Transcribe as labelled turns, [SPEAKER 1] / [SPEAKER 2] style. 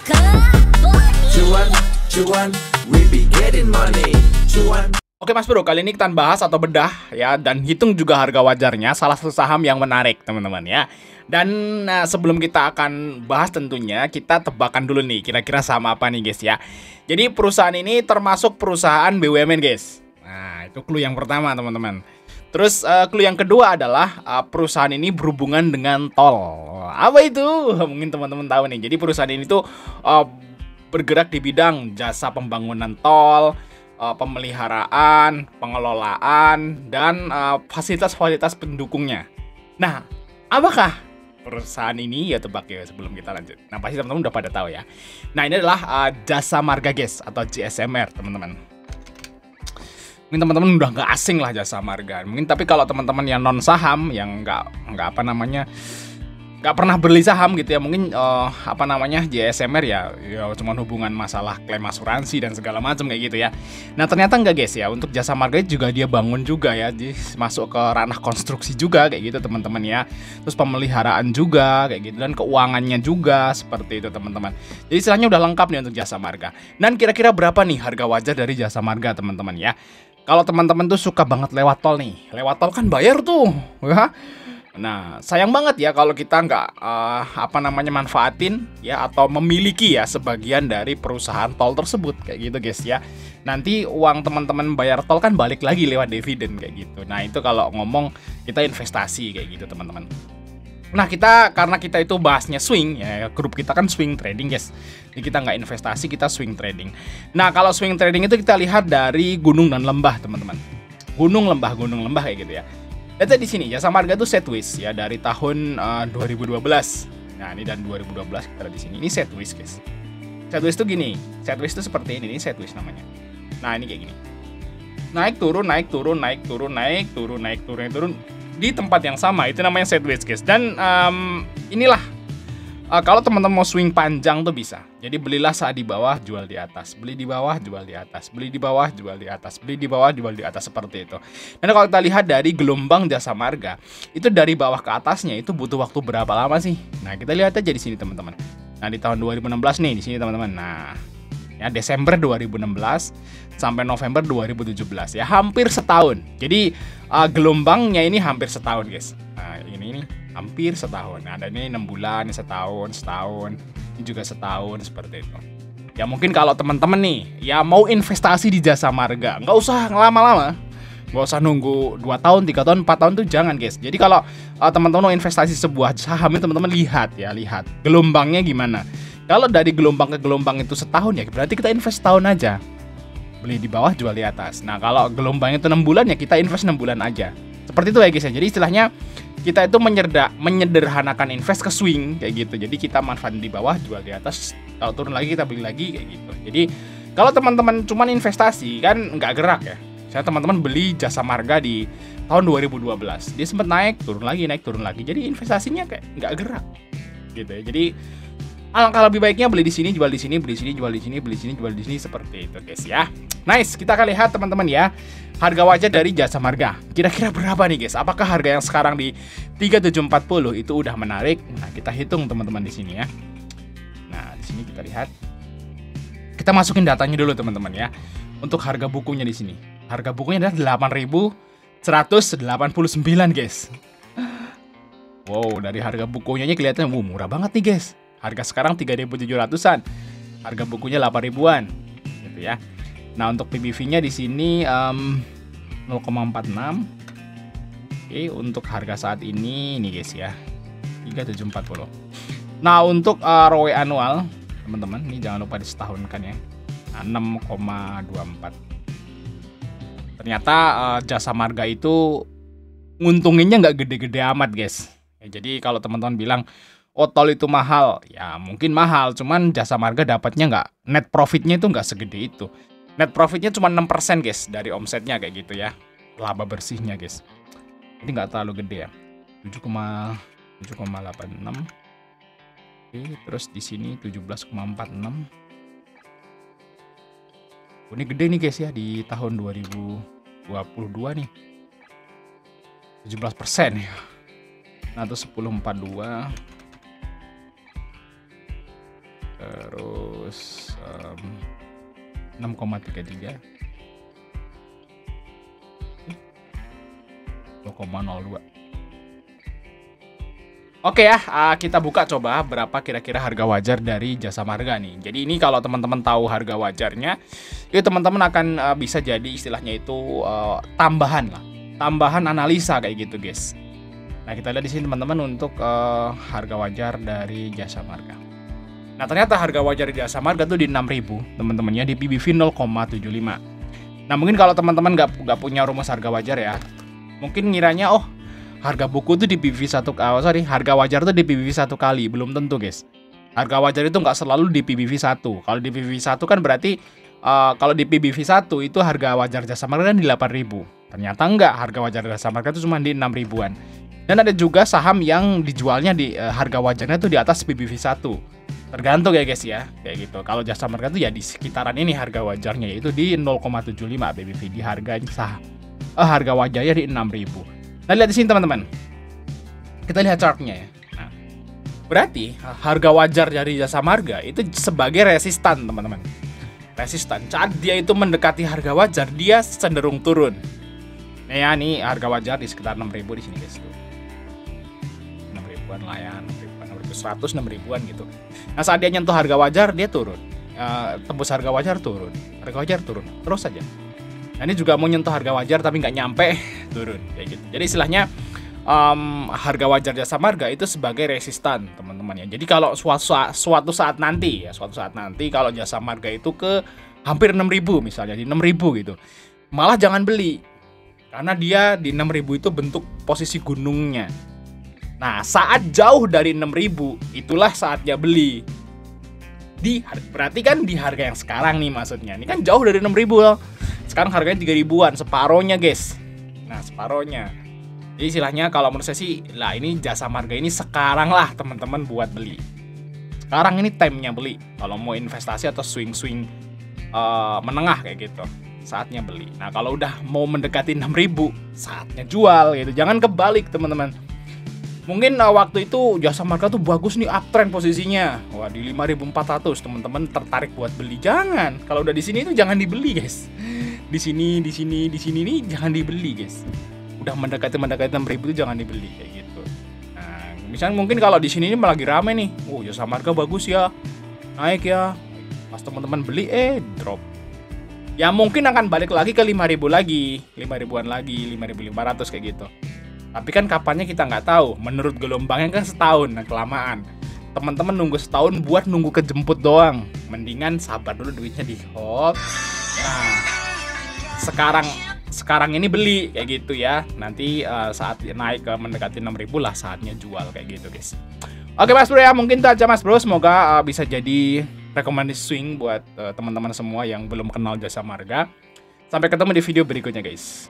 [SPEAKER 1] Cuan, cuan, we be getting money. Cuan.
[SPEAKER 2] Oke Mas Bro, kali ini kita bahas atau bedah ya dan hitung juga harga wajarnya salah satu saham yang menarik teman-teman ya. Dan sebelum kita akan bahas tentunya kita tebakan dulu nih kira-kira saham apa nih guys ya. Jadi perusahaan ini termasuk perusahaan BUMN guys. Nah itu clue yang pertama teman-teman. Terus clue yang kedua adalah perusahaan ini berhubungan dengan tol. Apa itu? Mungkin teman-teman tahu nih. Jadi perusahaan ini tuh bergerak di bidang jasa pembangunan tol, pemeliharaan, pengelolaan, dan fasilitas-fasilitas pendukungnya. Nah, apakah perusahaan ini? Ya tebak ya sebelum kita lanjut. Nah, pasti teman-teman udah pada tahu ya. Nah, ini adalah Jasa Marga guys atau JSMR teman-teman. Mungkin teman-teman udah nggak asing lah Jasa Marga. Mungkin tapi kalau teman-teman yang non saham, yang nggak nggak pernah beli saham gitu ya, mungkin JSMR ya cuma hubungan masalah klaim asuransi dan segala macam kayak gitu ya. Nah ternyata enggak guys ya, untuk Jasa Marga juga dia bangun juga ya, masuk ke ranah konstruksi juga kayak gitu teman-teman ya. Terus pemeliharaan juga kayak gitu dan keuangannya juga seperti itu teman-teman. Jadi istilahnya udah lengkap nih untuk Jasa Marga. Dan kira-kira berapa nih harga wajar dari Jasa Marga teman-teman ya? Kalau teman-teman tuh suka banget lewat tol nih, lewat tol kan bayar tuh ya. Nah, sayang banget ya kalau kita nggak manfaatin ya atau memiliki ya sebagian dari perusahaan tol tersebut kayak gitu guys ya. Nanti uang teman-teman bayar tol kan balik lagi lewat dividen kayak gitu. Nah, itu kalau ngomong kita investasi kayak gitu teman-teman. Nah, karena kita itu bahasnya swing ya, grup kita kan swing trading guys. Jadi kita nggak investasi, kita swing trading. Nah, kalau swing trading itu kita lihat dari gunung dan lembah teman-teman. Gunung lembah kayak gitu ya. Lihat di sini Jasa Marga itu sideways ya dari tahun 2012. Nah, ini dan 2012 kita lihat di sini. Ini sideways, guys. Sideways itu gini. Sideways itu seperti ini sideways namanya. Nah, ini kayak gini. Naik turun di tempat yang sama. Itu namanya sideways, guys. Dan inilah kalau teman-teman mau swing panjang tuh bisa. Jadi belilah saat di bawah, jual di atas. Beli di bawah, jual di atas. Beli di bawah, jual di atas. Beli di bawah, jual di atas seperti itu. Dan kalau kita lihat dari gelombang Jasa Marga, itu dari bawah ke atasnya itu butuh waktu berapa lama sih? Nah, kita lihat aja di sini teman-teman. Nah, di tahun 2016 nih di sini teman-teman. Nah, ya Desember 2016 sampai November 2017 ya, hampir setahun. Jadi gelombangnya ini hampir setahun, guys. Nah, ini hampir setahun. Nah, ada ini 6 bulan, setahun, ini juga setahun seperti itu. Ya mungkin kalau teman-teman nih ya mau investasi di Jasa Marga, nggak usah lama-lama. Nggak usah nunggu 2 tahun, 3 tahun, 4 tahun tuh jangan guys. Jadi kalau teman-teman mau investasi sebuah saham itu teman-teman lihat gelombangnya gimana. Kalau dari gelombang ke gelombang itu setahun ya berarti kita invest setahun aja. Beli di bawah, jual di atas. Nah, kalau gelombangnya itu 6 bulan ya kita invest 6 bulan aja. Seperti itu ya guys ya. Jadi istilahnya kita itu menyederhanakan invest ke swing kayak gitu. Jadi kita manfaatin di bawah, jual di atas, kalau turun lagi kita beli lagi kayak gitu. Jadi kalau teman-teman cuma investasi kan nggak gerak ya. Saya teman-teman beli Jasa Marga di tahun 2012, dia sempat naik turun lagi. Jadi investasinya kayak nggak gerak gitu ya. Jadi alangkah lebih baiknya beli di sini, jual di sini, beli sini, jual di sini, beli sini, jual di sini seperti itu guys ya. Nice, kita akan lihat teman-teman ya harga wajar dari Jasa Marga. Kira-kira berapa nih guys? Apakah harga yang sekarang di 3740 itu udah menarik? Nah, kita hitung teman-teman di sini ya. Nah, di sini kita lihat. Kita masukin datanya dulu teman-teman ya. Untuk harga bukunya di sini. Harga bukunya adalah 8.189 guys. Wow, dari harga bukunya ini kelihatannya murah banget nih guys. Harga sekarang 3.700-an. Harga bukunya 8.000-an gitu ya. Nah, untuk PBV-nya di sini 0,46. Oke, untuk harga saat ini nih guys ya. 3740. Nah, untuk ROE annual, teman-teman, ini jangan lupa disetahunkan ya. Nah, 6,24. Ternyata Jasa Marga itu nguntunginnya nggak gede-gede amat guys. Ya, jadi kalau teman-teman bilang tol itu mahal, ya mungkin mahal, cuman Jasa Marga dapatnya nggak, net profitnya itu nggak segede itu. Net profitnya cuma 6% guys dari omsetnya kayak gitu ya, laba bersihnya guys. Jadi nggak terlalu gede ya, 7,86. Oke, terus di sini 17,46. Ini gede nih guys ya di tahun 2022 nih. 17% ya. Nah, itu 10,42. terus 6,33, 2,02. Oke ya, kita buka coba berapa kira-kira harga wajar dari Jasa Marga nih. Jadi ini kalau teman-teman tahu harga wajarnya, itu teman-teman akan bisa jadi istilahnya itu tambahan lah, tambahan analisa kayak gitu guys. Nah kita lihat di sini teman-teman untuk harga wajar dari Jasa Marga. Nah ternyata harga wajar di Jasa Marga tuh di 6.000 teman-temannya, di PBV 0,75. Nah mungkin kalau teman-teman nggak punya rumus harga wajar ya, mungkin ngiranya harga buku tuh di PBV harga wajar tuh di PBV 1 kali. Belum tentu guys. Harga wajar itu nggak selalu di PBV 1. Kalau di PBV 1 kan berarti kalau di PBV 1 itu harga wajar Jasa Marga kan di 8.000. Ternyata enggak, harga wajar Jasa Marga itu cuma di 6.000-an. Dan ada juga saham yang dijualnya di harga wajarnya tuh di atas PBV 1. Tergantung ya guys ya, kayak gitu. Kalau Jasa Marga tuh ya di sekitaran ini harga wajarnya, yaitu di 0,75 PBV, di harga wajarnya di 6.000. Nah lihat di sini teman-teman, kita lihat chartnya ya. Nah, berarti harga wajar dari Jasa Marga itu sebagai resistan teman-teman. Resistan, saat dia itu mendekati harga wajar, dia cenderung turun. Nah ya, nih harga wajar di sekitar 6.000 di sini guys. 6.000-an lah ya, 6.100, 6.000-an gitu. Nah saat dia nyentuh harga wajar, dia turun. Tembus harga wajar turun, harga wajar turun, terus saja. Nah ini juga mau nyentuh harga wajar tapi nggak nyampe, turun kayak gitu. Jadi istilahnya harga wajar Jasa Marga itu sebagai resistan teman-teman ya. Jadi kalau suatu saat nanti kalau Jasa Marga itu ke hampir 6.000 misalnya, di 6.000 gitu, malah jangan beli karena dia di 6.000 itu bentuk posisi gunungnya. Nah saat jauh dari 6.000 itulah saatnya beli. Berarti kan di harga yang sekarang nih maksudnya. Ini kan jauh dari 6.000 loh. Sekarang harganya 3.000-an, separohnya guys. Nah separohnya. Jadi istilahnya kalau menurut saya sih, lah ini Jasa Marga ini sekarang lah teman-teman buat beli. Sekarang ini time-nya beli. Kalau mau investasi atau swing-swing menengah kayak gitu, saatnya beli. Nah kalau udah mau mendekati 6.000, saatnya jual gitu. Jangan kebalik teman-teman. Mungkin waktu itu Jasa Marga tuh bagus nih, uptrend posisinya. Wah di 5.400 teman-teman tertarik buat beli. Jangan. Kalau udah di sini itu jangan dibeli guys. Di sini nih jangan dibeli guys. Udah mendekati 6.000 itu jangan dibeli kayak gitu. Nah, misalnya mungkin kalau di sini ini lagi rame nih. Jasa Marga bagus ya. Naik ya. Pas teman-teman beli drop. Ya mungkin akan balik lagi ke 5.000 lagi, 5.000-an lagi, 5.500 kayak gitu. Tapi kan kapannya kita nggak tahu. Menurut gelombangnya kan setahun, nah kelamaan. Teman-teman nunggu setahun buat nunggu kejemput doang. Mendingan sabar dulu duitnya di hold. Nah, sekarang ini beli kayak gitu ya. Nanti saat naik ke mendekati 6.000 lah saatnya jual kayak gitu guys. Oke Mas Bro ya, mungkin itu aja Mas Bro. Semoga bisa jadi rekomendasi swing buat teman-teman semua yang belum kenal Jasa Marga. Sampai ketemu di video berikutnya guys.